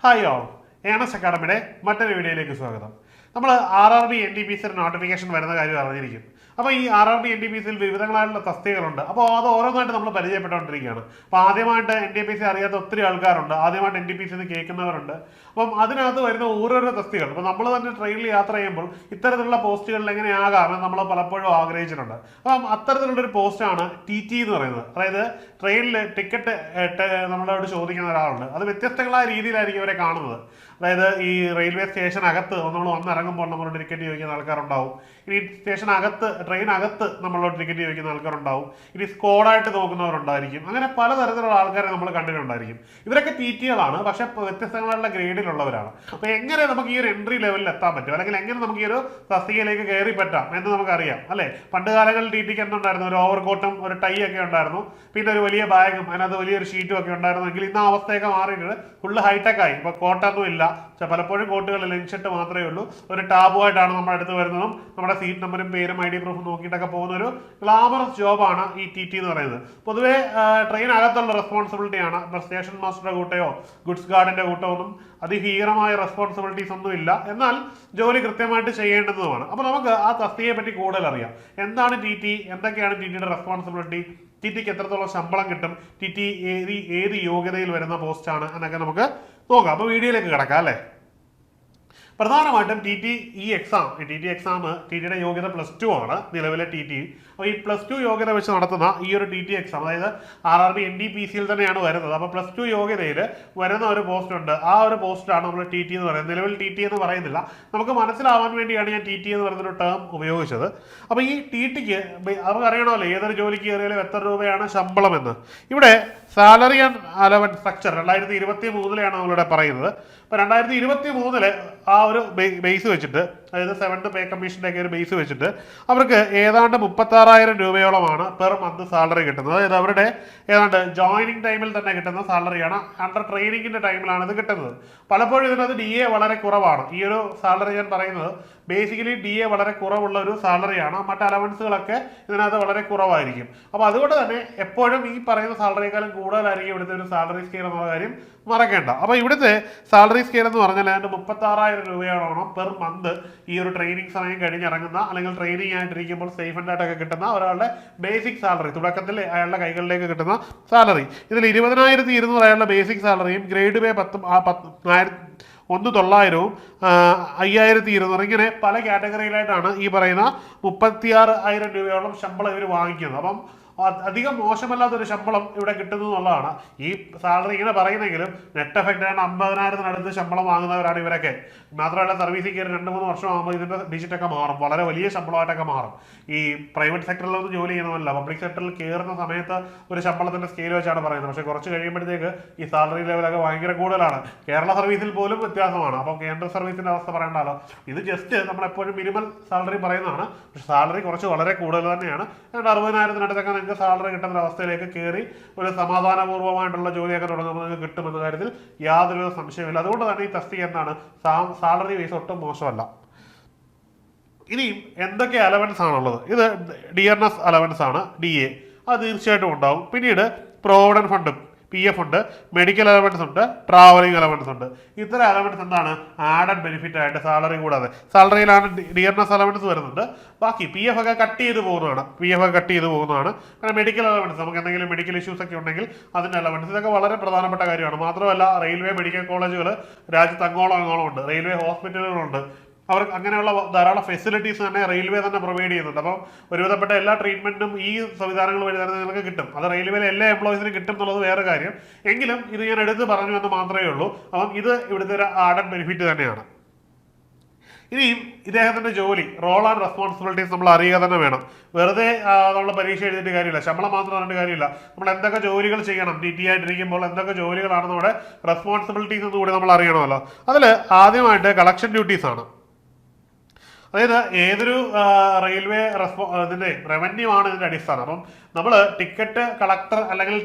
Hi all, earnest അക്കാഡമിയുടെ മറ്റൊരു വീഡിയോയിലേക്ക് സ്വാഗതം. നമ്മൾ RRB NTPC നോട്ടിഫിക്കേഷൻ വരുന്ന കാര്യം അറിഞ്ഞിരിക്കും. അപ്പോൾ ഈ RRB NTPC വിവിധങ്ങളായിട്ടുള്ള തസ്തികകളുണ്ട്. അപ്പോൾ അത് ഓരോന്നായിട്ട് നമ്മൾ പരിചയപ്പെട്ടുകൊണ്ടിരിക്കുകയാണ്. അപ്പോൾ ആദ്യമായിട്ട് NTPC അറിയാത്ത ഒത്തിരി ആൾക്കാരുണ്ട്, ആദ്യമായിട്ട് NTPC കേൾക്കുന്നവരുണ്ട്. അപ്പം അതിനകത്ത് വരുന്ന ഓരോരോ തസ്തികൾ, അപ്പോൾ നമ്മൾ തന്നെ ട്രെയിനിൽ യാത്ര ചെയ്യുമ്പോൾ ഇത്തരത്തിലുള്ള പോസ്റ്റുകളിൽ എങ്ങനെയാകാമെന്ന് നമ്മൾ പലപ്പോഴും ആഗ്രഹിച്ചിട്ടുണ്ട്. അപ്പം അത്തരത്തിലുള്ളൊരു പോസ്റ്റാണ് TT എന്ന് പറയുന്നത്. അതായത് ട്രെയിനിൽ ടിക്കറ്റ് നമ്മളോട് ചോദിക്കുന്ന ഒരാളുണ്ട്. അത് വ്യത്യസ്തങ്ങളായ രീതിയിലായിരിക്കും ഇവരെ കാണുന്നത്. അതായത് ഈ റെയിൽവേ സ്റ്റേഷനകത്ത് നമ്മൾ വന്നിറങ്ങുമ്പോൾ നമ്മളോട് ടിക്കറ്റ് ചോദിക്കുന്ന ആൾക്കാരുണ്ടാവും. ഇനി സ്റ്റേഷനകത്ത് ട്രെയിനകത്ത് നമ്മളോട് ടിക്കറ്റ് ചോദിക്കുന്ന ആൾക്കാരുണ്ടാവും. ഇനി സ്കോഡായിട്ട് നോക്കുന്നവരുണ്ടായിരിക്കും. അങ്ങനെ പലതരത്തിലുള്ള ആൾക്കാരെ നമ്മൾ കണ്ടിട്ടുണ്ടായിരിക്കും. ഇവരൊക്കെ TTകളാണ്, പക്ഷെ വ്യത്യസ്തങ്ങളായിട്ടുള്ള ഗ്രേഡിലുള്ളവരാണ്. അപ്പോൾ എങ്ങനെ നമുക്ക് ഈ ഒരു എൻട്രി ലെവലിൽ എത്താൻ പറ്റും, അല്ലെങ്കിൽ എങ്ങനെ നമുക്ക് ഈ ഒരു തസ്തികയിലേക്ക് കയറി പറ്റാം എന്ന് നമുക്കറിയാം അല്ലേ. പണ്ട് കാലങ്ങളിൽ TTക്ക് എന്തുണ്ടായിരുന്നു? ഒരു ഓവർകോട്ടും ഒരു ടൈ ഒക്കെ ഉണ്ടായിരുന്നു, പിന്നെ ഒരു വലിയ ബാഗും അതിനകത്ത് വലിയൊരു ഷീറ്റും ഒക്കെ ഉണ്ടായിരുന്നെങ്കിൽ ഇന്ന് ആ അവസ്ഥയൊക്കെ മാറിയിട്ട് ഫുള്ള് ഹൈടെക് ആയി. ഇപ്പോൾ കോട്ടൊന്നും ഇല്ല, പലപ്പോഴും കോട്ടുകളിൽ ലെൻഷർട്ട് മാത്രമേ ഉള്ളൂ. ഒരു ടാബുമായിട്ടാണ് നമ്മുടെ അടുത്ത് വരുന്നതും നമ്മുടെ സീറ്റ് നമ്പറും പേരും ID പ്രൂഫും നോക്കിയിട്ടൊക്കെ പോകുന്ന ഒരു ഗ്ലാമറസ് ജോബാണ് ഈ TT എന്ന് പറയുന്നത്. പൊതുവേ ട്രെയിനകത്തുള്ള റെസ്പോൺസിബിലിറ്റിയാണ്. ഇപ്പോൾ സ്റ്റേഷൻ മാസ്റ്ററുടെ കൂട്ടയോ ഗുഡ്സ് ഗാർഡിന്റെ കൂട്ടോ ഒന്നും അതിഭീകരമായ റെസ്പോൺസിബിലിറ്റീസ് ഒന്നും ഇല്ല, എന്നാൽ ജോലി കൃത്യമായിട്ട് ചെയ്യേണ്ടതുമാണ്. അപ്പോൾ നമുക്ക് ആ തസ്തികയെ പറ്റി കൂടുതൽ അറിയാം. എന്താണ് TT, എന്തൊക്കെയാണ് TTയുടെ റെസ്പോൺസിബിലിറ്റി, TTക്ക് എത്രത്തോളം ശമ്പളം കിട്ടും, TT ഏത് യോഗ്യതയിൽ വരുന്ന പോസ്റ്റാണ് എന്നൊക്കെ നമുക്ക് നോക്കാം. അപ്പോൾ വീഡിയോയിലേക്ക് കിടക്കാം അല്ലേ. പ്രധാനമായിട്ടും TT എക്സാം TTയുടെ യോഗ്യത +2 ആണ് നിലവിലെ TT. അപ്പോൾ ഈ +2 യോഗ്യത വെച്ച് നടത്തുന്ന ഈ ഒരു TT എക്സാം, അതായത് RRB NTPCയിൽ തന്നെയാണ് വരുന്നത്. അപ്പോൾ +2 യോഗ്യതയിൽ വരുന്ന ഒരു പോസ്റ്റ് ഉണ്ട്. ആ ഒരു പോസ്റ്റാണ് നമ്മൾ TT എന്ന് പറയുന്നത്. നിലവിൽ TT എന്ന് പറയുന്നില്ല, നമുക്ക് മനസ്സിലാവാൻ വേണ്ടിയാണ് ഞാൻ TT എന്ന് പറയുന്നൊരു ടേം ഉപയോഗിച്ചത്. അപ്പോൾ ഈ TTക്ക് നമുക്ക് അറിയണമല്ലോ ഏതൊരു ജോലിക്ക് കയറിയാലും എത്ര രൂപയാണ് ശമ്പളം എന്ന്. ഇവിടെ സാലറി ആൻഡ് അലവൻസ് സ്ട്രക്ചർ 2023 നമ്മളിവിടെ പറയുന്നത്. അപ്പോൾ 2023 ആ ഒരു ബേസ് വെച്ചിട്ട്, അതായത് 7th പേ കമ്മീഷൻ്റെ ഒക്കെ ഒരു ബേസ് വെച്ചിട്ട് അവർക്ക് ഏതാണ്ട് 36,000 രൂപയോളമാണ് പെർ മന്ത് സാലറി കിട്ടുന്നത്. അതായത് അവരുടെ ഏതാണ്ട് ജോയിനിങ് ടൈമിൽ തന്നെ കിട്ടുന്ന സാലറിയാണ്. അണ്ടർ ട്രെയിനിങ്ങിൻ്റെ ടൈമിലാണ് ഇത് കിട്ടുന്നത്. പലപ്പോഴും ഇതിനകത്ത് DA വളരെ കുറവാണ്. ഈ ഒരു സാലറി ഞാൻ പറയുന്നത് ബേസിക്കലി DA വളരെ കുറവുള്ള ഒരു സാലറിയാണ്. മറ്റ് അലവൻസുകളൊക്കെ ഇതിനകത്ത് വളരെ കുറവായിരിക്കും. അപ്പോൾ അതുകൊണ്ട് തന്നെ എപ്പോഴും ഈ പറയുന്ന സാലറിയേക്കാളും കൂടുതലായിരിക്കും ഇവിടുത്തെ ഒരു സാലറി സ്കെയിൽ എന്നുള്ള കാര്യം മറക്കേണ്ട. അപ്പോൾ ഇവിടുത്തെ സാലറി സ്കെയിൽ എന്ന് പറഞ്ഞാൽ ഏതാണ്ട് 36,000 രൂപയോളം പെർ മന്ത് ഈ ഒരു ട്രെയിനിങ് സമയം കഴിഞ്ഞിറങ്ങുന്ന, അല്ലെങ്കിൽ ട്രെയിനിങ് ആയിട്ടിരിക്കുമ്പോൾ സ്റ്റൈഫൻഡ് ആയിട്ടൊക്കെ കിട്ടുന്ന ഒരാളുടെ ബേസിക് സാലറി, തുടക്കത്തിൽ അയാളുടെ കൈകളിലേക്ക് കിട്ടുന്ന സാലറി. ഇതിൽ 20,200 അയാളുടെ ബേസിക് സാലറിയും ഗ്രേഡ് പേ 1,900-ഉം 5,200 ഇങ്ങനെ പല കാറ്റഗറിയിലായിട്ടാണ് ഈ പറയുന്ന 36,000 രൂപയോളം ശമ്പളം ഇവർ വാങ്ങിക്കുന്നത്. അപ്പം അധികം മോശമല്ലാത്തൊരു ശമ്പളം ഇവിടെ കിട്ടുന്നു എന്നുള്ളതാണ്. ഈ സാലറി ഇങ്ങനെ പറയുന്നെങ്കിലും നെറ്റ് എഫക്റ്റ് ആണ് 50,000-ത്തിനടുത്ത് ശമ്പളം വാങ്ങുന്നവരാണ് ഇവരൊക്കെ. മാത്രമല്ല സർവീസിൽ കയറി 2-3 വർഷം ആകുമ്പോൾ ഇതിൻ്റെ ഡിജിറ്റൊക്കെ മാറും, വളരെ വലിയ ശമ്പളമായിട്ടൊക്കെ മാറും. ഈ പ്രൈവറ്റ് സെക്ടറിലൊന്നും ജോലി ചെയ്യുന്നതല്ല, പബ്ലിക് സെക്ടറിൽ കയറുന്ന സമയത്ത് ഒരു ശമ്പളത്തിൻ്റെ സ്കെയിൽ വെച്ചാണ് പറയുന്നത്. പക്ഷേ കുറച്ച് കഴിയുമ്പോഴത്തേക്ക് ഈ സാലറി ലെവലൊക്കെ ഭയങ്കര കൂടുതലാണ്. കേരള സർവീസിൽ പോലും വ്യത്യാസമാണ്. അപ്പോൾ കേന്ദ്ര സർവീസിൻ്റെ അവസ്ഥ പറയണ്ടല്ലോ. ഇത് ജസ്റ്റ് നമ്മളെപ്പോഴും മിനിമം സാലറി പറയുന്നതാണ്, പക്ഷേ സാലറി കുറച്ച് വളരെ കൂടുതൽ തന്നെയാണ്. 60,000-ത്തിനടുത്തൊക്കെ നിങ്ങൾക്ക് സാലറി കിട്ടുന്ന അവസ്ഥയിലേക്ക് കയറി ഒരു സമാധാനപൂർവ്വമായിട്ടുള്ള ജോലിയൊക്കെ തുടങ്ങുമ്പോൾ നിങ്ങൾക്ക് കിട്ടുമെന്ന കാര്യത്തിൽ യാതൊരു സംശയമില്ല. അതുകൊണ്ട് തന്നെ ഈ തസ്തിക എന്താണ്, സാലറി വൈസ് ഒട്ടും മോശമല്ല. ഇനിയും എന്തൊക്കെ അലവൻസ് ആണുള്ളത്? ഇത് ഡിയർനെസ് അലവൻസ് ആണ്, DA, അത് തീർച്ചയായിട്ടും ഉണ്ടാവും. പിന്നീട് പ്രോവിഡന്റ് ഫണ്ടും PF ഉണ്ട്, മെഡിക്കൽ അലവൻസ് ഉണ്ട്, ട്രാവലിംഗ് അലവൻസ് ഉണ്ട്. ഇത്തരം അലവൻസ് എന്താണ് ആഡഡ് ബെനിഫിറ്റ് ആയിട്ട് സാലറി കൂടാതെ, സാലറിയിലാണ് ഡിയർനെസ് അലവൻസ് വരുന്നുണ്ട്. ബാക്കി PF ഒക്കെ കട്ട് ചെയ്ത് പോകുന്നതാണ്. പിന്നെ മെഡിക്കൽ അലവൻസ്, നമുക്ക് എന്തെങ്കിലും മെഡിക്കൽ ഇഷ്യൂസ് ഒക്കെ ഉണ്ടെങ്കിൽ അതിൻ്റെ അലവൻസ്, ഇതൊക്കെ വളരെ പ്രധാനപ്പെട്ട കാര്യമാണ്. മാത്രമല്ല റെയിൽവേ മെഡിക്കൽ കോളേജുകൾ രാജ്യത്ത് അങ്ങോളം ഉണ്ട്, റെയിൽവേ ഹോസ്പിറ്റലുകളുണ്ട്. അവർക്ക് അങ്ങനെയുള്ള ധാരാളം ഫെസിലിറ്റീസ് തന്നെ റെയിൽവേ തന്നെ പ്രൊവൈഡ് ചെയ്യുന്നുണ്ട്. അപ്പം ഒരുവിധപ്പെട്ട എല്ലാ ട്രീറ്റ്മെൻറ്റും ഈ സംവിധാനങ്ങൾ വഴി തന്നെ നിങ്ങൾക്ക് കിട്ടും. അത് റെയിൽവേയിലെ എല്ലാ എംപ്ലോയീസിനും കിട്ടും എന്നുള്ളത് വേറെ കാര്യം. എങ്കിലും ഇത് ഞാൻ എടുത്ത് പറഞ്ഞു എന്ന് മാത്രമേ ഉള്ളൂ. അപ്പം ഇത് ഇവിടുത്തെ ഒരു ആഡഡ് ബെനിഫിറ്റ് തന്നെയാണ്. ഇനിയും ഇദ്ദേഹത്തിൻ്റെ ജോലി, റോൾ ആൻഡ് റെസ്പോൺസിബിലിറ്റീസ് നമ്മൾ അറിയുക തന്നെ വേണം. വെറുതെ നമ്മൾ പരീക്ഷ എഴുതിയിട്ട് കാര്യമില്ല, ശമ്പളം മാത്രം പറഞ്ഞിട്ട് കാര്യമില്ല. നമ്മൾ എന്തൊക്കെ ജോലികൾ ചെയ്യണം, TT ആയിട്ടിരിക്കുമ്പോൾ എന്തൊക്കെ ജോലികളാണ് നമ്മുടെ റെസ്പോൺസിബിലിറ്റീസ് എന്ന് കൂടി നമ്മൾ അറിയണമല്ലോ. അതിൽ ആദ്യമായിട്ട് കളക്ഷൻ ഡ്യൂട്ടീസ് ആണ്. അതായത് ഏതൊരു റെയിൽവേ ഇതിൻ്റെ റവന്യൂ ആണ് ഇതിൻ്റെ അടിസ്ഥാനം. അപ്പം നമ്മൾ ടിക്കറ്റ് കളക്ടർ അല്ലെങ്കിൽ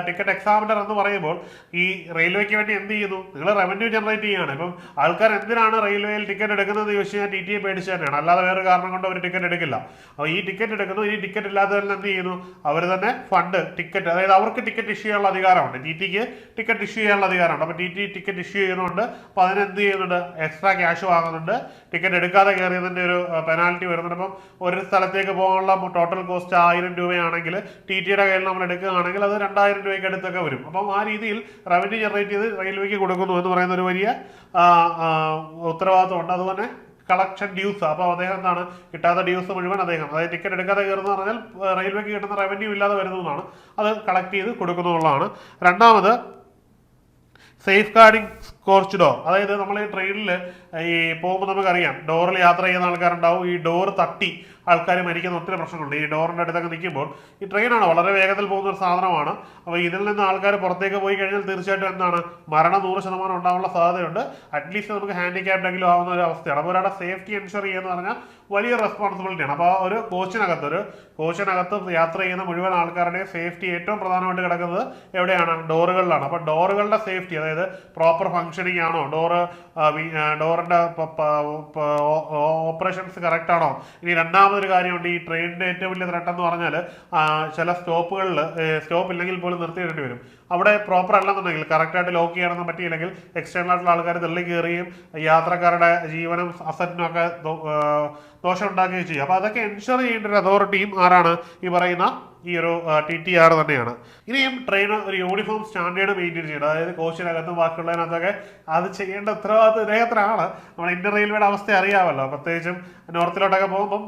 ടിക്കറ്റ് എക്സാമിനർ എന്ന് പറയുമ്പോൾ ഈ റെയിൽവേക്ക് വേണ്ടി എന്ത് ചെയ്യുന്നു? നിങ്ങൾ റവന്യൂ ജനറേറ്റ് ചെയ്യുകയാണ്. ഇപ്പം ആൾക്കാർ എന്തിനാണ് റെയിൽവേയിൽ ടിക്കറ്റ് എടുക്കുന്നത് ചോദിച്ചു കഴിഞ്ഞാൽ ടി ടി എ പേടിച്ച് തന്നെയാണ്, അല്ലാതെ വേറെ കാരണം കൊണ്ട് അവർ ടിക്കറ്റ് എടുക്കില്ല. അപ്പോൾ ഈ ടിക്കറ്റ് എടുക്കുന്നു, ഈ ടിക്കറ്റ് ഇല്ലാത്തവരിൽ എന്ത് ചെയ്യുന്നു? അവർ തന്നെ ഫണ്ട് ടിക്കറ്റ്, അതായത് അവർക്ക് ടിക്കറ്റ് ഇഷ്യൂ ചെയ്യാനുള്ള അധികാരമുണ്ട്, ടി ടിക്ക് ടിക്കറ്റ് ഇഷ്യൂ ചെയ്യാനുള്ള അധികാരമുണ്ട്. അപ്പോൾ ടി ടി ടിക്കറ്റ് ഇഷ്യൂ ചെയ്യുന്നുണ്ട്. അപ്പോൾ അതിനെന്ത് ചെയ്യുന്നുണ്ട്? എക്സ്ട്രാ ക്യാഷ് വാങ്ങുന്നുണ്ട്. ടിക്കറ്റ് എടുക്കാതെ കയറിയതിൻ്റെ ഒരു പെനാൽറ്റി വരുന്നുണ്ട്. അപ്പം ഒരു സ്ഥലത്തേക്ക് പോകാനുള്ള ടോട്ടൽ കോസ്റ്റ് 1000 രൂപയാണെങ്കിൽ ടി ടിയുടെ കയ്യിൽ നമ്മൾ എടുക്കുകയാണെങ്കിൽ അത് 2000 രൂപയ്ക്ക് അടുത്തൊക്കെ വരും. അപ്പം ആ രീതിയിൽ റവന്യൂ ജനറേറ്റ് ചെയ്ത് റെയിൽവേക്ക് കൊടുക്കുന്നു എന്ന് പറയുന്ന ഒരു വലിയ ഉത്തരവാദിത്വമുണ്ട്. അതുപോലെ കളക്ഷൻ ഡ്യൂസ്, അപ്പോൾ അദ്ദേഹം എന്താണ്, കിട്ടാത്ത ഡ്യൂസ് മുഴുവൻ അദ്ദേഹം, അതായത് ടിക്കറ്റ് എടുക്കാതെ കയറുന്ന പറഞ്ഞാൽ റെയിൽവേക്ക് കിട്ടുന്ന റവന്യൂ ഇല്ലാതെ വരുന്നതാണ്, അത് കളക്ട് ചെയ്ത് കൊടുക്കുന്നു എന്നുള്ളതാണ്. രണ്ടാമത് സേഫ് ഗാർഡിങ് സ്കോർച്ച് ഡോർ, അതായത് നമ്മൾ ഈ ട്രെയിനിൽ ഈ പോകുമ്പോൾ നമുക്കറിയാം ഡോറിൽ യാത്ര ചെയ്യുന്ന ആൾക്കാരുണ്ടാവും. ഈ ഡോർ തട്ടി ആൾക്കാർ മരിക്കുന്ന ഒത്തിരി പ്രശ്നങ്ങളുണ്ട്. ഈ ഡോറിൻ്റെ അടുത്തൊക്കെ നിൽക്കുമ്പോൾ ഈ ട്രെയിനാണ് വളരെ വേഗത്തിൽ പോകുന്ന ഒരു സാധനമാണ്. അപ്പോൾ ഇതിൽ നിന്ന് ആൾക്കാർ പുറത്തേക്ക് പോയി കഴിഞ്ഞാൽ തീർച്ചയായിട്ടും എന്താണ്, മരണം 100% ഉണ്ടാകാനുള്ള സാധ്യതയുണ്ട്. അറ്റ്ലീസ്റ്റ് നമുക്ക് ഹാൻഡിക്യാപ്ഡെങ്കിലും ആവുന്ന ഒരു അവസ്ഥയാണ്. അപ്പോൾ ഒരാളുടെ സേഫ്റ്റി എൻഷുർ ചെയ്യുക എന്ന് പറഞ്ഞാൽ വലിയ റെസ്പോൺസിബിലിറ്റിയാണ്. അപ്പോൾ ഒരു കോച്ചിനകത്ത് യാത്ര ചെയ്യുന്ന മുഴുവൻ ആൾക്കാരുടെയും സേഫ്റ്റി ഏറ്റവും പ്രധാനമായിട്ട് കിടക്കുന്നത് എവിടെയാണ്? ഡോറുകളിലാണ്. അപ്പോൾ ഡോറുകളുടെ സേഫ്റ്റി, അതായത് പ്രോപ്പർ ഫങ്ഷനിങ് ആണോ, ഡോറിൻ്റെ ഓപ്പറേഷൻസ് കറക്റ്റ് ആണോ. ഇനി രണ്ടാമതൊരു കാര്യമുണ്ട്, ഈ ട്രെയിനിൻ്റെ ഏറ്റവും വലിയ ത്രെട്ട് എന്ന് പറഞ്ഞാൽ ചില സ്റ്റോപ്പുകളിൽ സ്റ്റോപ്പ് ഇല്ലെങ്കിൽ പോലും നിർത്തിയിടേണ്ടി വരും. അവിടെ പ്രോപ്പർ അല്ലെന്നുണ്ടെങ്കിൽ, കറക്റ്റായിട്ട് ലോക്ക് ചെയ്യാനൊന്നും പറ്റിയില്ലെങ്കിൽ എക്സ്റ്റേണൽ ആയിട്ടുള്ള ആൾക്കാർ തള്ളി കയറുകയും യാത്രക്കാരുടെ ജീവനും അസറ്റിനും ഒക്കെ ദോഷം ഉണ്ടാക്കുകയും ചെയ്യും. അപ്പോൾ അതൊക്കെ എൻഷുർ ചെയ്യേണ്ട ഒരു അതോറിറ്റിയും ആരാണ്? ഈ പറയുന്ന ഈ ഒരു TTR തന്നെയാണ്. ഇനിയും ട്രെയിൻ ഒരു യൂണിഫോം സ്റ്റാൻഡേർഡ് മെയിൻറ്റെയിൻ ചെയ്യണം. അതായത് കോച്ചിനകത്തും ബാക്കിയുള്ളതിനകത്തൊക്കെ അത് ചെയ്യേണ്ട ഉത്തരവാദിത്വം ഇദ്ദേഹത്തിനാണ്. നമ്മൾ ഇന്ത്യൻ റെയിൽവേയുടെ അവസ്ഥ അറിയാമല്ലോ, പ്രത്യേകിച്ചും നോർത്തിലോട്ടൊക്കെ പോകുമ്പം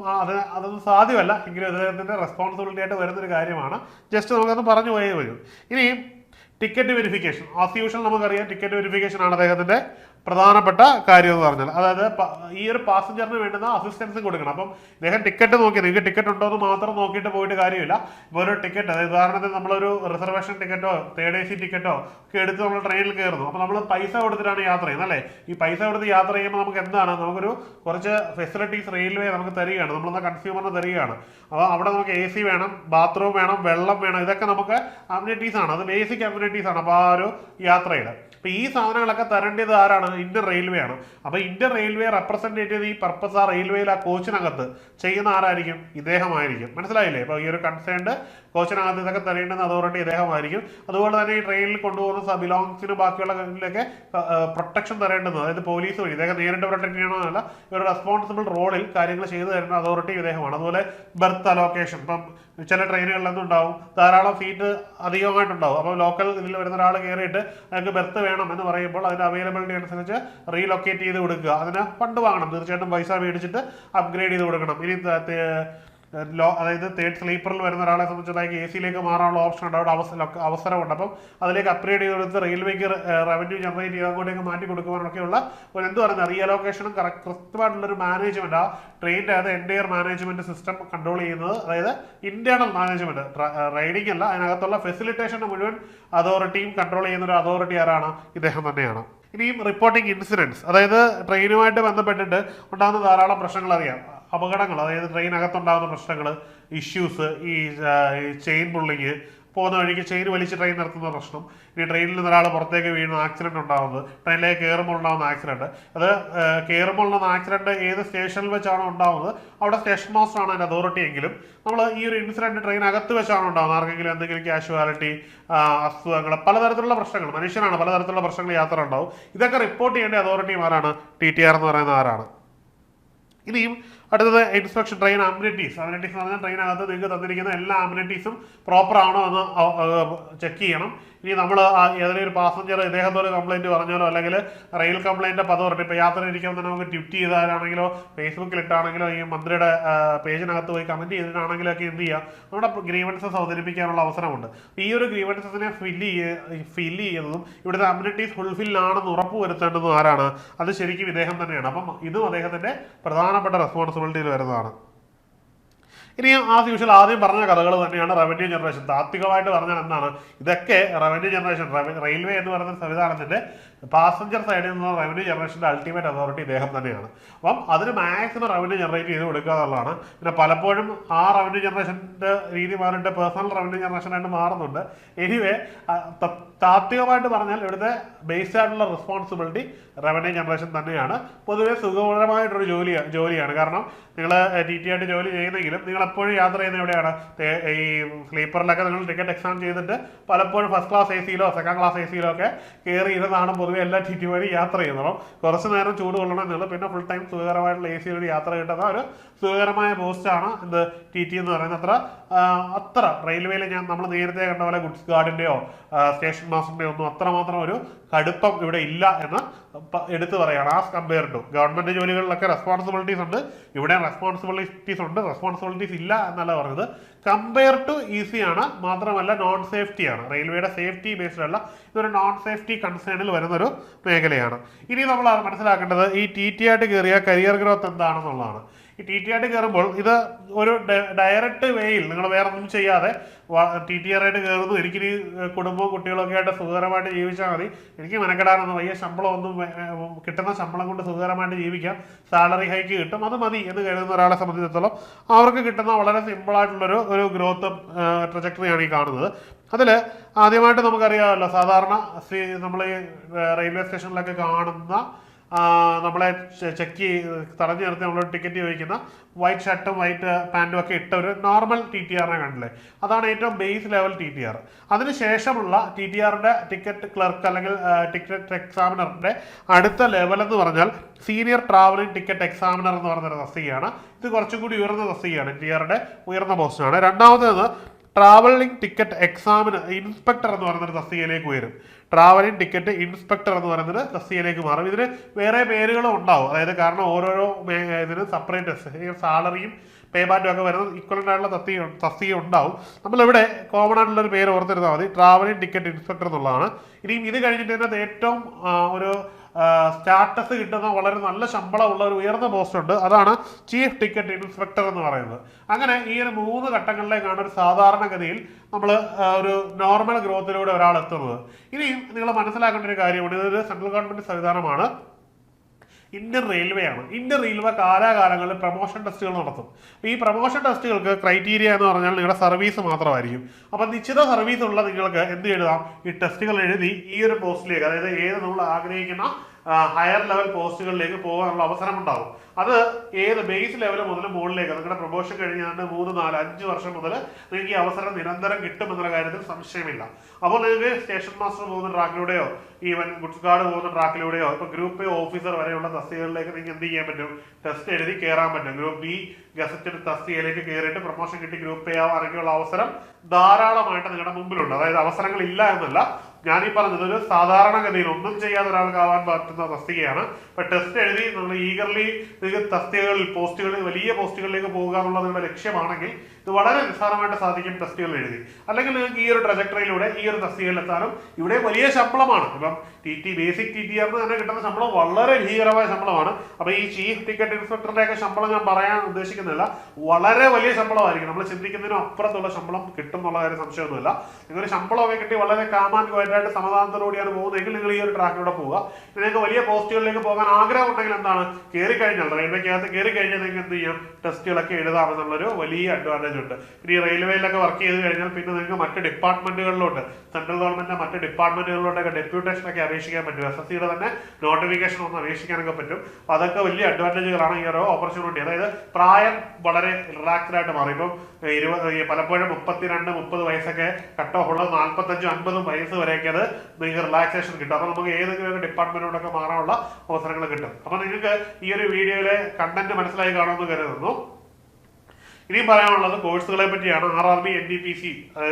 അതൊന്നും സാധ്യമല്ല. എങ്കിലും അദ്ദേഹത്തിൻ്റെ റെസ്പോൺസിബിലിറ്റി ആയിട്ട് വരുന്നൊരു കാര്യമാണ്. ജസ്റ്റ് നമുക്കത് പറഞ്ഞു പോയേ വരും. ഇനിയും ടിക്കറ്റ് വെരിഫിക്കേഷൻ, ആസ് യൂഷ്വൽ നമുക്കറിയാം ടിക്കറ്റ് വെരിഫിക്കേഷൻ ആണ് അദ്ദേഹത്തിൻ്റെ പ്രധാനപ്പെട്ട കാര്യം എന്ന് പറഞ്ഞാൽ. അതായത് ഈ ഒരു പാസഞ്ചറിന് വേണ്ടുന്ന അസിസ്റ്റൻസ് കൊടുക്കണം. അപ്പം ഇദ്ദേഹം ടിക്കറ്റ് നോക്കി, നിങ്ങൾക്ക് ടിക്കറ്റ് ഉണ്ടോ എന്ന് മാത്രം നോക്കിയിട്ട് പോയിട്ട് കാര്യമില്ല. ഇപ്പോൾ ഒരു ടിക്കറ്റ്, അതായത് ഉദാഹരണത്തിന് നമ്മളൊരു റിസർവേഷൻ ടിക്കറ്റോ തേർഡ് AC ടിക്കറ്റോ ഒക്കെ എടുത്ത് നമ്മൾ ട്രെയിനിൽ കയറുന്നു. അപ്പോൾ നമ്മൾ പൈസ കൊടുത്തിട്ടാണ് യാത്ര ചെയ്യുന്നത് അല്ലേ. ഈ പൈസ കൊടുത്ത് യാത്ര ചെയ്യുമ്പോൾ നമുക്ക് എന്താണ്, നമുക്കൊരു കുറച്ച് ഫെസിലിറ്റീസ് റെയിൽവേ നമുക്ക് തരികയാണ്, നമ്മളെന്നാൽ കൺസ്യൂമറിന് തരികയാണ്. അപ്പോൾ അവിടെ നമുക്ക് AC വേണം, ബാത്റൂം വേണം, വെള്ളം വേണം, ഇതൊക്കെ നമുക്ക് അമ്യൂണിറ്റീസ് ആണ്, അത് ബേസിക് അമ്യൂണിറ്റീസ് ആണ്. അപ്പോൾ ആ ഒരു യാത്രയിൽ അപ്പോൾ ഈ സാധനങ്ങളൊക്കെ തരേണ്ടത് ആരാണ്? ഇന്ത്യൻ റെയിൽവേ ആണ്. അപ്പോൾ ഇന്ത്യൻ റെയിൽവേ റെപ്രസെന്റ് ചെയ്ത് ഈ പർപ്പസ് ആ റെയിൽവേയിൽ ആ കോച്ചിനകത്ത് ചെയ്യുന്ന ആരായിരിക്കും? ഇദ്ദേഹമായിരിക്കും. മനസ്സിലായില്ലേ? അപ്പോൾ ഈ ഒരു കൺസേൺഡ് കോച്ചിനകത്ത് ഇതൊക്കെ തരേണ്ടുന്ന അതോറിറ്റി ഇദ്ദേഹമായിരിക്കും. അതുപോലെ തന്നെ ഈ ട്രെയിനിൽ കൊണ്ടുപോകുന്ന ബിലോങ്സിന് ബാക്കിയുള്ളതിലൊക്കെ പ്രൊട്ടക്ഷൻ തരേണ്ടത്, അതായത് പോലീസ് വഴി, ഇദ്ദേഹം നേരിട്ട് പ്രൊട്ടക്ട് ചെയ്യണമെന്നല്ല, ഒരു റെസ്പോൺസിബിൾ റോളിൽ കാര്യങ്ങൾ ചെയ്തു തരുന്ന അതോറിറ്റി ഇദ്ദേഹമാണ്. അതുപോലെ ബർത്ത് അലോക്കേഷൻ, ഇപ്പം ചില ട്രെയിനുകളിലൊന്നും ഉണ്ടാവും, ധാരാളം സീറ്റ് അധികമായിട്ടുണ്ടാവും. അപ്പോൾ ലോക്കൽ ഇതിൽ വരുന്ന ഒരാൾ കയറിയിട്ട് അയാൾക്ക് ബർത്ത് വേണം എന്ന് പറയുമ്പോൾ അതിൻ്റെ അവൈലബിലിറ്റി അനുസരിച്ച് റീലൊക്കേറ്റ് ചെയ്ത് കൊടുക്കുക. അതിന് ഫണ്ട് വാങ്ങണം, തീർച്ചയായിട്ടും പൈസ മേടിച്ചിട്ട് അപ്ഗ്രേഡ് ചെയ്ത് കൊടുക്കണം. ഇനി അതായത് തേർഡ് സ്ലീപ്പറിൽ വരുന്ന ഒരാളെ സംബന്ധിച്ചതായി AC-യിലേക്ക് മാറാനുള്ള ഓപ്ഷൻ ഉണ്ട്, അവിടെ അവസരമുണ്ട്. അപ്പം അതിലേക്ക് അപ്ഗ്രേഡ് ചെയ്ത് കൊടുത്ത് റെയിൽവേക്ക് റവന്യൂ ജനറേറ്റ് ചെയ്ത് അങ്ങോട്ടേക്ക് മാറ്റി കൊടുക്കുവാനൊക്കെയുള്ള ഒരു എന്ത് പറയുന്നത് റീഅലോക്കേഷനും കൃത്യമായിട്ടുള്ളൊരു മാനേജ്മെന്റ്, ആ ട്രെയിനിൻ്റെ അത് എൻ്റയർ മാനേജ്മെന്റ് സിസ്റ്റം കൺട്രോൾ ചെയ്യുന്നത്, അതായത് ഇന്റേണൽ മാനേജ്മെന്റ്, റൈഡിംഗ് അല്ല, അതിനകത്തുള്ള ഫെസിലിറ്റേഷൻ്റെ മുഴുവൻ അതോറിറ്റിയും കൺട്രോൾ ചെയ്യുന്ന ഒരു അതോറിറ്റി ആരാണ്? ഇദ്ദേഹം തന്നെയാണ്. ഇനിയും റിപ്പോർട്ടിംഗ് ഇൻസിഡൻസ്, അതായത് ട്രെയിനുമായിട്ട് ബന്ധപ്പെട്ടിട്ട് ഉണ്ടാകുന്ന ധാരാളം പ്രശ്നങ്ങൾ അറിയാം, അപകടങ്ങൾ, അതായത് ട്രെയിനകത്തുണ്ടാകുന്ന പ്രശ്നങ്ങൾ, ഇഷ്യൂസ്, ഈ ചെയിൻ പുള്ളിങ്, പോകുന്ന വഴിക്ക് ചെയിൻ വലിച്ച് ട്രെയിൻ നിർത്തുന്ന പ്രശ്നം, ഇനി ട്രെയിനിൽ നിന്ന് ഒരാൾ പുറത്തേക്ക് വീഴുന്ന ആക്സിഡന്റ് ഉണ്ടാകുന്നത്, ട്രെയിനിലേക്ക് കയറുമ്പോൾ ഉണ്ടാകുന്ന ആക്സിഡന്റ്, അത് കയറുമ്പോൾ ഉണ്ടാകുന്ന ആക്സിഡന്റ് ഏത് സ്റ്റേഷനിൽ വെച്ചാണോ ഉണ്ടാകുന്നത് അവിടെ സ്റ്റേഷൻ മാസ്റ്റർ ആണ് അതിൻ്റെ അതോറിറ്റി എങ്കിലും നമ്മൾ ഈ ഒരു ഇൻസിഡന്റ് ട്രെയിൻ അകത്ത് വെച്ചാണ് ഉണ്ടാകുന്നത്, ആർക്കെങ്കിലും എന്തെങ്കിലും കാഷ്വാലിറ്റി, അസുഖങ്ങൾ, പലതരത്തിലുള്ള പ്രശ്നങ്ങൾ, മനുഷ്യനാണ്, പലതരത്തിലുള്ള പ്രശ്നങ്ങൾ യാത്ര ഉണ്ടാവും. ഇതൊക്കെ റിപ്പോർട്ട് ചെയ്യേണ്ട അതോറിറ്റിമാരാണ് TTR എന്ന് പറയുന്ന ആരാണ്. ഇനിയും അടുത്തത് ഇൻസ്പെക്ഷൻ, ട്രെയിൻ അമ്യൂണിറ്റീസ് എന്ന് പറഞ്ഞാൽ ട്രെയിനകത്ത് നിങ്ങൾക്ക് തന്നിരിക്കുന്ന എല്ലാ അമ്യൂണിറ്റീസും പ്രോപ്പർ ആണോ എന്ന് ചെക്ക് ചെയ്യണം. ഇനി നമ്മൾ ഏതെങ്കിലും ഒരു പാസഞ്ചർ ഇദ്ദേഹത്തോട് കംപ്ലൈൻറ്റ് പറഞ്ഞാലോ അല്ലെങ്കിൽ റെയിൽ കംപ്ലൈൻറ്റ് അതോറിറ്റി, ഇപ്പോൾ യാത്ര ഇരിക്കുമ്പോൾ തന്നെ നമുക്ക് ട്വിറ്റ് ചെയ്താലാണെങ്കിലോ ഫേസ്ബുക്കിൽ ഇട്ടാണെങ്കിലോ ഈ മന്ത്രിയുടെ പേജിനകത്ത് പോയി കമൻറ്റ് ചെയ്തിട്ടാണെങ്കിലോ ഒക്കെ എന്ത് ചെയ്യുക, നമ്മുടെ ഗ്രീവൻസസ് അവതരിപ്പിക്കാനുള്ള അവസരമുണ്ട്. ഈ ഒരു ഗ്രീവൻസസിനെ ഫില്ല് ചെയ്യുന്നതും ഇവിടുത്തെ അമ്യൂണിറ്റീസ് ഫുൾഫിൽ ആണെന്ന് ഉറപ്പ് വരുത്തേണ്ടതും ആരാണ്? അത് ശരിക്കും ഇദ്ദേഹം തന്നെയാണ്. അപ്പം ഇതും അദ്ദേഹത്തിൻ്റെ പ്രധാനപ്പെട്ട റെസ്പോൺസിബിലിറ്റിയിൽ വരുന്നതാണ്. ഇനി ആസ് യൂഷ്വൽ ആദ്യം പറഞ്ഞ കഥകൾ തന്നെയാണ് റവന്യൂ ജനറേഷൻ. താത്വികമായിട്ട് പറഞ്ഞാൽ എന്താണ്, ഇതൊക്കെ റവന്യൂ ജനറേഷൻ, റെയിൽവേ എന്ന് പറയുന്ന സംവിധാനത്തിൻ്റെ പാസഞ്ചർ സൈഡിൽ നിന്നുള്ള റവന്യൂ ജനറേഷൻ്റെ അൾട്ടിമേറ്റ് അതോറിറ്റി ഇദ്ദേഹം തന്നെയാണ്. അപ്പം അതിന് മാക്സിമം റവന്യു ജനറേറ്റ് ചെയ്ത് കൊടുക്കുക എന്നുള്ളതാണ്. പിന്നെ പലപ്പോഴും ആ റവന്യൂ ജനറേഷൻ്റെ രീതി മാറിയിട്ട് പേഴ്സണൽ റവന്യൂ ജനറേഷനായിട്ട് മാറുന്നുണ്ട്. എനിവേ താത്വികമായിട്ട് പറഞ്ഞാൽ ഇവിടുത്തെ ബേസ്ഡ് ആയിട്ടുള്ള റെസ്പോൺസിബിലിറ്റി റവന്യൂ ജനറേഷൻ തന്നെയാണ്. പൊതുവെ സുഖകരമായിട്ടൊരു ജോലിയാണ്. കാരണം നിങ്ങൾ TT ആയിട്ട് ജോലി ചെയ്യുന്നെങ്കിലും നിങ്ങൾ എപ്പോഴും യാത്ര ചെയ്യുന്ന എവിടെയാണ്? ഈ സ്ലീപ്പറിലൊക്കെ നിങ്ങൾ ടിക്കറ്റ് എക്സാം ചെയ്തിട്ട് പലപ്പോഴും ഫസ്റ്റ് ക്ലാസ് AC യിലോ സെക്കൻഡ് ക്ലാസ് AC യിലോ ഒക്കെ കയറി ഇരുന്നാണ് പൊതുവെ എല്ലാ TT മാരും യാത്ര ചെയ്യുന്നത്. അപ്പം കുറച്ച് നേരം ചൂട് കൊള്ളണം എന്നുള്ളത്, പിന്നെ ഫുൾ ടൈം സുഖകരമായിട്ടുള്ള AC യിൽ യാത്ര കിട്ടുന്ന ഒരു സുഖകരമായ പോസ്റ്റാണ് എന്ത് TT എന്ന് പറയുന്നത്. അത്ര റെയിൽവേയിൽ നമ്മൾ നേരത്തെ കണ്ട പോലെ ഗുഡ്സ് ഗാർഡിൻ്റെയോ സ്റ്റേഷൻ മാസ്റ്ററിൻ്റെയോ ഒന്നും അത്രമാത്രം ഒരു കടുപ്പം ഇവിടെ ഇല്ല എന്ന് എടുത്തു പറയുകയാണ്. ആസ് കമ്പയർ ടു ഗവൺമെൻറ് ജോലികളിലൊക്കെ റെസ്പോൺസിബിലിറ്റീസ് ഉണ്ട്, ഇവിടെ റെസ്പോൺസിബിലിറ്റീസ് ഇല്ല എന്നല്ല പറഞ്ഞത്. കമ്പയർ ടു ഈസിയാണ്, മാത്രമല്ല നോൺ സേഫ്റ്റിയാണ്. റെയിൽവേയുടെ സേഫ്റ്റി ബേസ്ഡ് അല്ല, ഇതൊരു നോൺ സേഫ്റ്റി കൺസേണിൽ വരുന്നൊരു മേഖലയാണ്. ഇനി നമ്മൾ മനസ്സിലാക്കേണ്ടത് ഈ TT ആയിട്ട് കയറിയ കരിയർ ഗ്രോത്ത് എന്താണെന്നുള്ളതാണ്. ഈ TT ആയിട്ട് കയറുമ്പോൾ ഇത് ഒരു ഡയറക്റ്റ് വേയിൽ നിങ്ങൾ വേറെ ഒന്നും ചെയ്യാതെ TT ആയിട്ട് കയറുന്നു, എനിക്കിനി കുടുംബവും കുട്ടികളൊക്കെ ആയിട്ട് സുഖകരമായിട്ട് ജീവിച്ചാൽ മതി, എനിക്ക് മെനക്കെടാനൊന്നും വയ്യ, ശമ്പളം ഒന്നും കിട്ടുന്ന ശമ്പളം കൊണ്ട് സുഖകരമായിട്ട് ജീവിക്കാം, സാലറി ഹൈക്ക് കിട്ടും, അത് മതി എന്ന് കരുതുന്ന ഒരാളെ സംബന്ധിച്ചിടത്തോളം അവർക്ക് കിട്ടുന്ന വളരെ സിമ്പിളായിട്ടുള്ളൊരു ഗ്രോത്ത് ട്രജക്ടറിയാണ് ഈ കാണുന്നത്. അതിൽ ആദ്യമായിട്ട് നമുക്കറിയാമല്ലോ, സാധാരണ നമ്മൾ ഈ റെയിൽവേ സ്റ്റേഷനിലൊക്കെ കാണുന്ന നമ്മളെ ചെക്ക് തടഞ്ഞു നിർത്തി നമ്മൾ ടിക്കറ്റ് ചോദിക്കുന്ന വൈറ്റ് ഷർട്ടും വൈറ്റ് പാൻറ്റും ഒക്കെ ഇട്ട ഒരു നോർമൽ TTRനെ കണ്ടില്ലേ, അതാണ് ഏറ്റവും ബേസ് ലെവൽ TTR. അതിനുശേഷമുള്ള TTRന്റെ ടിക്കറ്റ് ക്ലർക്ക് അല്ലെങ്കിൽ ടിക്കറ്റ് എക്സാമിനറിന്റെ അടുത്ത ലെവൽ എന്ന് പറഞ്ഞാൽ സീനിയർ ട്രാവലിംഗ് ടിക്കറ്റ് എക്സാമിനർ എന്ന് പറയുന്നൊരു തസ്തികയാണ്. ഇത് കുറച്ചും കൂടി ഉയർന്ന തസ്തികയാണ്, TTRന്റെ ഉയർന്ന പോസ്റ്റാണ്. രണ്ടാമത്തേത് ട്രാവലിംഗ് ടിക്കറ്റ് എക്സാമിനർ ഇൻസ്പെക്ടർ എന്ന് പറയുന്നൊരു തസ്തികയിലേക്ക് ഉയരും. ട്രാവലിംഗ് ടിക്കറ്റ് ഇൻസ്പെക്ടർ എന്ന് പറയുന്നത് തസ്തികയിലേക്ക് മാറും. ഇതിന് വേറെ പേരുകളും ഉണ്ടാവും, അതായത് കാരണം ഓരോരോ ഇതിന് സെപ്പറേറ്റ് സാലറിയും പേയ്ബാറ്റും ഒക്കെ വരുന്നത് ഈക്വലൻ്റ് ആയിട്ടുള്ള തസ്തിക ഉണ്ടാവും. നമ്മളിവിടെ കോമൺ ആയിട്ടുള്ളൊരു പേര് ഓർത്തിരുന്നാൽ മതി, ട്രാവലിംഗ് ടിക്കറ്റ് ഇൻസ്പെക്ടർ എന്നുള്ളതാണ്. ഇനിയും ഇത് കഴിഞ്ഞിട്ട് ഇതിനകത്ത് ഏറ്റവും ഒരു സ്റ്റാറ്റസ് കിട്ടുന്ന വളരെ നല്ല ശമ്പളമുള്ള ഒരു ഉയർന്ന പോസ്റ്റ് ഉണ്ട്, അതാണ് ചീഫ് ടിക്കറ്റ് ഇൻസ്പെക്ടർ എന്ന് പറയുന്നത്. അങ്ങനെ ഈ ഒരു 3 ഘട്ടങ്ങളിലേക്കാണ് ഒരു സാധാരണഗതിയിൽ നമ്മൾ ഒരു നോർമൽ ഗ്രോത്തിലൂടെ ഒരാൾ എത്തുന്നത്. ഇനിയും നിങ്ങൾ മനസ്സിലാക്കേണ്ട ഒരു കാര്യമുണ്ട്, ഇതൊരു സെൻട്രൽ ഗവൺമെന്റ് സംവിധാനമാണ്, ഇന്ത്യൻ റെയിൽവേ ആണ്. ഇന്ത്യൻ റെയിൽവേ കാലാകാലങ്ങളിൽ പ്രൊമോഷൻ ടെസ്റ്റുകൾ നടത്തും. ഈ പ്രൊമോഷൻ ടെസ്റ്റുകൾക്ക് ക്രൈറ്റീരിയ എന്ന് പറഞ്ഞാൽ നിങ്ങളുടെ സർവീസ് മാത്രമായിരിക്കും. അപ്പം നിശ്ചിത സർവീസ് ഉള്ള നിങ്ങൾക്ക് എന്ത് എഴുതാം, ഈ ടെസ്റ്റുകൾ എഴുതി ഈ ഒരു പോസ്റ്റിലേക്ക്, അതായത് ഏത് നമ്മൾ ആഗ്രഹിക്കുന്ന ഹയർ ലെവൽ പോസ്റ്റുകളിലേക്ക് പോകാനുള്ള അവസരം ഉണ്ടാകും. അത് ഏത് ബേസ് ലെവൽ മുതൽ മുകളിലേക്ക് നിങ്ങളുടെ പ്രൊമോഷൻ കഴിഞ്ഞാണ്ട് 3, 4, 5 വർഷം മുതൽ നിങ്ങൾക്ക് ഈ അവസരം നിരന്തരം കിട്ടുമെന്നുള്ള കാര്യത്തിൽ സംശയമില്ല. അപ്പോൾ നിങ്ങൾക്ക് സ്റ്റേഷൻ മാസ്റ്റർ പോകുന്ന ട്രാക്കിലൂടെയോ ഈവൻ ഗുഡ്സ് ഗാർഡ് പോകുന്ന ട്രാക്കിലൂടെയോ ഇപ്പോൾ ഗ്രൂപ്പ് A ഓഫീസർ വരെയുള്ള തസ്തികകളിലേക്ക് നിങ്ങൾക്ക് എന്ത് ചെയ്യാൻ പറ്റും, ടെസ്റ്റ് എഴുതി കയറാൻ പറ്റും. ഗ്രൂപ്പ് B ഗസറ്റഡ് തസ്തികയിലേക്ക് കയറിയിട്ട് പ്രൊമോഷൻ കിട്ടി ഗ്രൂപ്പ് A ആവാനൊക്കെയുള്ള അവസരം ധാരാളമായിട്ട് നിങ്ങളുടെ മുമ്പിലുണ്ട്. അതായത് അവസരങ്ങൾ ഇല്ല എന്നല്ല, ഞാനീ പറഞ്ഞത് ഒരു സാധാരണഗതിയിൽ ഒന്നും ചെയ്യാതെ ഒരാൾക്കാവാൻ പറ്റുന്ന തസ്തികയാണ്. ഇപ്പൊ ടെസ്റ്റ് എഴുതി നമ്മൾ ഈഗർലി തസ്തികകളിൽ പോസ്റ്റുകളിൽ വലിയ പോസ്റ്റുകളിലേക്ക് പോകുക എന്നുള്ളത് നിങ്ങളുടെ ലക്ഷ്യമാണെങ്കിൽ ഇത് വളരെ നിസ്സാരമായിട്ട് സാധിക്കും ടെസ്റ്റുകൾ എഴുതി. അല്ലെങ്കിൽ നിങ്ങൾക്ക് ഈ ഒരു ട്രജക്ടറിയിലൂടെ ഈ ഒരു തസ്തികയിൽ എത്താനും ഇവിടെ വലിയ ശമ്പളമാണ്. ഇപ്പം ബേസിക് TTR തന്നെ കിട്ടുന്ന ശമ്പളം വളരെ ഭീകരമായ ശമ്പളമാണ്. അപ്പൊ ഈ ചീഫ് ടിക്കറ്റ് ഇൻസ്പെക്ടറുടെ ഒക്കെ ശമ്പളം ഞാൻ പറയാൻ ഉദ്ദേശിക്കുന്നില്ല, വളരെ വലിയ ശമ്പളമായിരിക്കും. നമ്മൾ ചിന്തിക്കുന്നതിനും അപ്പുറത്തുള്ള ശമ്പളം കിട്ടും എന്നുള്ള കാര്യം സംശയമൊന്നുമില്ല. നിങ്ങൾ ശമ്പളമൊക്കെ കിട്ടി വളരെ കാമാൻകുമായിട്ട് സമാധാനത്തോടുകൂടിയാണ് പോകുന്നതെങ്കിൽ നിങ്ങൾ ഈ ഒരു ട്രാക്കിലൂടെ പോവുക. നിങ്ങൾക്ക് വലിയ പോസ്റ്റുകളിലേക്ക് പോകാൻ ആഗ്രഹം ഉണ്ടെങ്കിൽ എന്താണ്, കയറി കഴിഞ്ഞാൽ റെയിൽവേക്കകത്ത് കയറി കഴിഞ്ഞാൽ നിങ്ങൾക്ക് എന്ത് ചെയ്യാം, ടെസ്റ്റുകളൊക്കെ എഴുതാമെന്നുള്ളൊരു വലിയ അഡ്വാൻറ്റേജ് ഉണ്ട്. പിന്നെ ഈ റെയിൽവേയിലൊക്കെ വർക്ക് ചെയ്ത് കഴിഞ്ഞാൽ പിന്നെ നിങ്ങൾക്ക് മറ്റ് ഡിപ്പാർട്ട്മെന്റുകളിലോട്ട്, സെൻട്രൽ ഗവൺമെന്റിന്റെ മറ്റ് ഡിപ്പാർട്ട്മെന്റുകളിലോട്ടൊക്കെ ഡെപ്യൂട്ടേഷനൊക്കെ അപേക്ഷിക്കാൻ പറ്റും. SSCയുടെ തന്നെ നോട്ടിഫിക്കേഷൻ ഒന്ന് അപേക്ഷിക്കാനൊക്കെ പറ്റും. അപ്പൊ അതൊക്കെ വലിയ അഡ്വാൻറ്റേജുകളാണ് ഈ ഒരു ഓപ്പർച്യൂണിറ്റി. അതായത് പ്രായം വളരെ റിലാക്സ്ഡ് ആയിട്ട് മാറി. ഇപ്പം പലപ്പോഴും 32, 30 വയസ്സൊക്കെ കട്ട് ഓഫ് ഉള്ളത് 45, 50 വയസ്സ് വരെയൊക്കെ അത് നിങ്ങൾക്ക് റിലാക്സേഷൻ കിട്ടും. അപ്പൊ നമുക്ക് ഏതെങ്കിലും ഡിപ്പാർട്ട്മെന്റിലോട്ടൊക്കെ മാറാനുള്ള അവസരങ്ങൾ കിട്ടും. അപ്പൊ നിങ്ങൾക്ക് ഈ ഒരു വീഡിയോയിലെ കണ്ടന്റ് മനസ്സിലായി കാണുമെന്ന് കരുതുന്നു. ഇനിയും പറയാനുള്ളത് കോഴ്സുകളെ പറ്റിയാണ്. RRB NTPC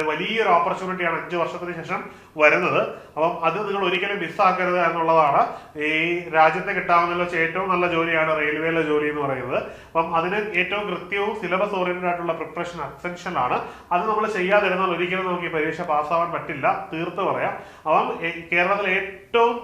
വലിയൊരു ഓപ്പർച്യൂണിറ്റിയാണ് 5 വർഷത്തിന് ശേഷം വരുന്നത്. അപ്പം അത് നിങ്ങൾ ഒരിക്കലും മിസ്സാക്കരുത് എന്നുള്ളതാണ്. ഈ രാജ്യത്തെ കിട്ടാവുന്ന ഏറ്റവും നല്ല ജോലിയാണ് റെയിൽവേയിലെ ജോലി എന്ന് പറയുന്നത്. അപ്പം അതിന് ഏറ്റവും കൃത്യവും സിലബസ് ഓറിയന്റഡ് ആയിട്ടുള്ള പ്രിപ്പറേഷൻ അസെൻഷ്യൽ ആണ്. അത് നമ്മൾ ചെയ്യാതിരുന്നാൽ ഒരിക്കലും നമുക്ക് ഈ പരീക്ഷ പാസ്സാവാൻ പറ്റില്ല, തീർത്ത് പറയാം. അപ്പം കേരളത്തിലെ ഏറ്റവും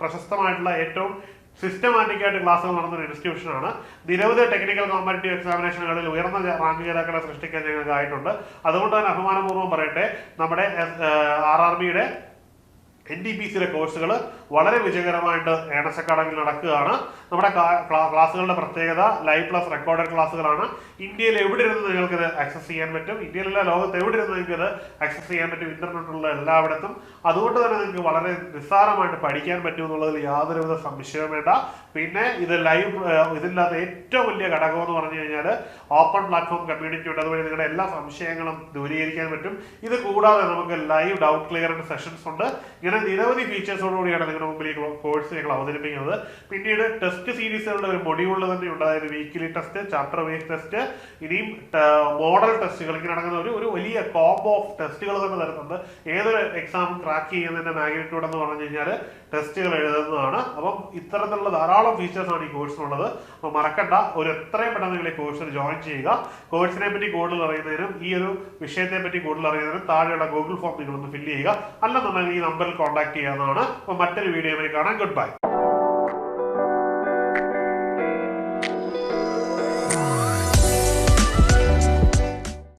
പ്രശസ്തമായിട്ടുള്ള ഏറ്റവും സിസ്റ്റമാറ്റിക് ആയിട്ട് ക്ലാസ്സുകൾ നടന്നൊരു ഇൻസ്റ്റിറ്റ്യൂഷനാണ്. നിരവധി ടെക്നിക്കൽ കോമ്പറ്റീവ് എക്സാമിനേഷനുകളിൽ ഉയർന്ന റാങ്ക് ജേതാക്കളെ സൃഷ്ടിക്കാൻ ഞങ്ങൾക്ക് ആയിട്ടുണ്ട്. അതുകൊണ്ട് തന്നെ അഭിമാനപൂർവ്വം പറയട്ടെ, നമ്മുടെ RRBയുടെ NTPC കോഴ്സുകൾ വളരെ വിജയകരമായിട്ട് ഏണസ് അക്കാഡമിയിൽ നടക്കുകയാണ്. നമ്മുടെ ക്ലാസ്സുകളുടെ പ്രത്യേകത ലൈവ് പ്ലസ് റെക്കോർഡഡ് ക്ലാസ്സുകളാണ്. ഇന്ത്യയിൽ എവിടെ ഇരുന്ന് നിങ്ങൾക്ക് ഇത് ആക്സസ് ചെയ്യാൻ പറ്റും. ഇന്ത്യയിലല്ല, ലോകത്ത് എവിടെ ഇരുന്ന് നിങ്ങൾക്ക് ഇത് ആക്സസ് ചെയ്യാൻ പറ്റും, ഇന്റർനെറ്റുള്ള എല്ലായിടത്തും. അതുകൊണ്ട് തന്നെ നിങ്ങൾക്ക് വളരെ നിസ്സാരമായിട്ട് പഠിക്കാൻ പറ്റും എന്നുള്ളതിൽ യാതൊരുവിധ സംശയവും വേണ്ട. പിന്നെ ഇത് ഇതില്ലാത്ത ഏറ്റവും വലിയ ഘടകം എന്ന് പറഞ്ഞു കഴിഞ്ഞാൽ ഓപ്പൺ പ്ലാറ്റ്ഫോം കമ്മ്യൂണിറ്റി ഉണ്ട്. അതുവഴി നിങ്ങളുടെ എല്ലാ സംശയങ്ങളും ദൂരീകരിക്കാൻ പറ്റും. ഇത് കൂടാതെ നമുക്ക് ലൈവ് ഡൗട്ട് ക്ലിയറിംഗ് സെഷൻസ് ഉണ്ട്. ഇങ്ങനെ നിരവധി ഫീച്ചേഴ്സോടുകൂടിയാണ് നിങ്ങളുടെ മുമ്പിൽ ഈ കോഴ്സ് ഞങ്ങൾ അവതരിപ്പിക്കുന്നത്. പിന്നീട് ടെസ്റ്റ് സീരീസുകളുടെ ഒരു മൊഡ്യൂളിൽ തന്നെ ഉണ്ട്. അതായത് weekly test, chapter wise test, ഇനിയും മോഡൽ ടെസ്റ്റുകൾ, ഇങ്ങനെ നടക്കുന്ന ഒരു വലിയ കോംബോ ഓഫ് ടെസ്റ്റുകൾ തന്നെ തരുന്നുണ്ട്. ഏതൊരു എക്സാമും ക്രാക്ക് ചെയ്യുന്നതിന്റെ മാഗ്നിറ്റ്യൂഡ് എന്ന് പറഞ്ഞു കഴിഞ്ഞാൽ ടെസ്റ്റുകൾ എഴുതുന്നതാണ്. അപ്പം ഇത്തരത്തിലുള്ള ധാരാളം ഫീച്ചേഴ്സാണ് ഈ കോഴ്സിനുള്ളത്. അപ്പോൾ മറക്കണ്ട, എത്രയും പെട്ടെന്ന് നിങ്ങൾ ഈ കോഴ്സിൽ ജോയിൻ ചെയ്യുക. കോഴ്സിനെ പറ്റി കൂടുതൽ അറിയുന്നതിനും ഈ ഒരു വിഷയത്തെ പറ്റി കൂടുതൽ അറിയുന്നതിനും താഴെയുള്ള ഗൂഗിൾ ഫോം നിങ്ങളൊന്ന് ഫില്ല് ചെയ്യുക. അല്ലെന്നുണ്ടെങ്കിൽ ഈ നമ്പറിൽ കോൺടാക്ട് ചെയ്യാവുന്നതാണ്. അപ്പോൾ മറ്റൊരു വീഡിയോയിൽ കാണാം. Good bye.